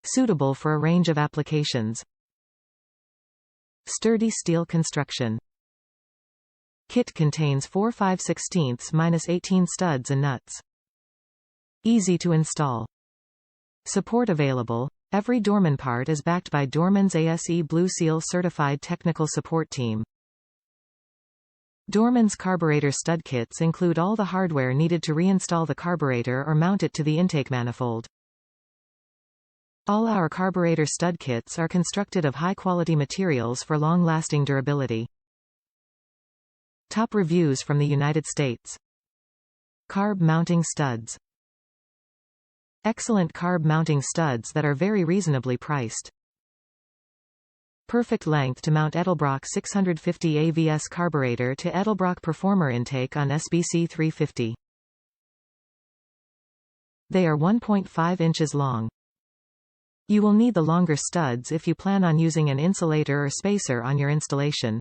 Suitable for a range of applications. Sturdy steel construction. Kit contains 4 5/16-18 studs and nuts. Easy to install. Support available. Every Dorman part is backed by Dorman's ASE Blue Seal certified technical support team. Dorman's Carburetor Stud Kits include all the hardware needed to reinstall the carburetor or mount it to the intake manifold. All our Carburetor Stud Kits are constructed of high-quality materials for long-lasting durability. Top reviews from the United States. Carb mounting studs. Excellent carb mounting studs that are very reasonably priced. Perfect length to mount Edelbrock 650 AVS carburetor to Edelbrock Performer intake on SBC 350. They are 1.5 inches long. You will need the longer studs if you plan on using an insulator or spacer on your installation.